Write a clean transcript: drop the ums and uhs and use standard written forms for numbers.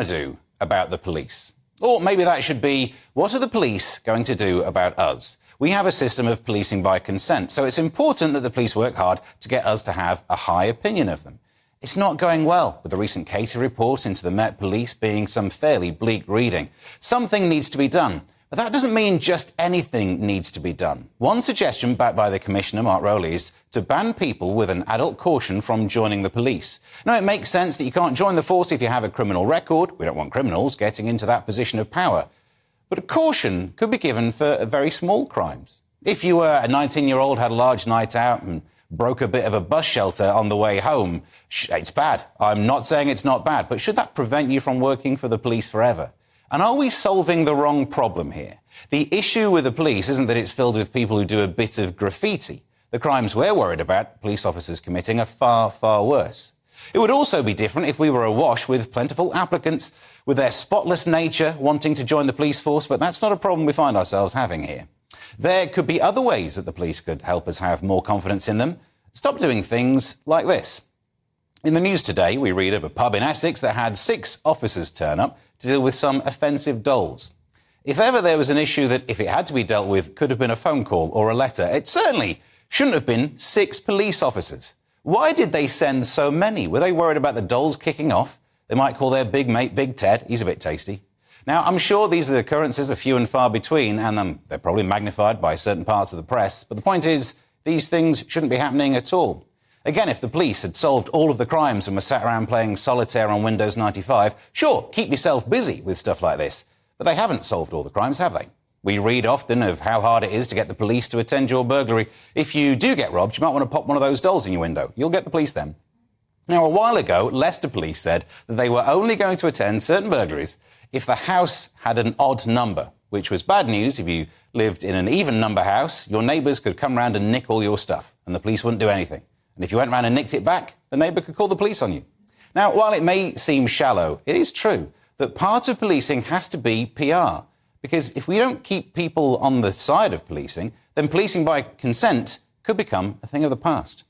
to do about the police? Or maybe that should be, what are the police going to do about us? We have a system of policing by consent, so it's important that the police work hard to get us to have a high opinion of them. It's not going well, with the recent Katie report into the Met Police being some fairly bleak reading. Something needs to be done, but that doesn't mean just anything needs to be done. One suggestion backed by the Commissioner, Mark Rowley, is to ban people with an adult caution from joining the police. Now, it makes sense that you can't join the force if you have a criminal record. We don't want criminals getting into that position of power. But a caution could be given for very small crimes. If you were a 19-year-old, had a large night out and broke a bit of a bus shelter on the way home, it's bad. I'm not saying it's not bad, but should that prevent you from working for the police forever? And are we solving the wrong problem here? The issue with the police isn't that it's filled with people who do a bit of graffiti. The crimes we're worried about police officers committing are far, far worse. It would also be different if we were awash with plentiful applicants with their spotless nature wanting to join the police force, but that's not a problem we find ourselves having here. There could be other ways that the police could help us have more confidence in them. Stop doing things like this. In the news today, we read of a pub in Essex that had 6 officers turn up to deal with some offensive dolls. If ever there was an issue that, if it had to be dealt with, could have been a phone call or a letter, it certainly shouldn't have been 6 police officers. Why did they send so many? Were they worried about the dolls kicking off? They might call their big mate Big Ted. He's a bit tasty. Now, I'm sure these occurrences are few and far between, and they're probably magnified by certain parts of the press. But the point is, these things shouldn't be happening at all. Again, if the police had solved all of the crimes and were sat around playing solitaire on Windows 95, sure, keep yourself busy with stuff like this. But they haven't solved all the crimes, have they? We read often of how hard it is to get the police to attend your burglary. If you do get robbed, you might want to pop one of those dolls in your window. You'll get the police then. Now, a while ago, Leicester Police said that they were only going to attend certain burglaries if the house had an odd number, which was bad news. If you lived in an even number house, your neighbours could come round and nick all your stuff, and the police wouldn't do anything. And if you went round and nicked it back, the neighbour could call the police on you. Now, while it may seem shallow, it is true that part of policing has to be PR. Because if we don't keep people on the side of policing, then policing by consent could become a thing of the past.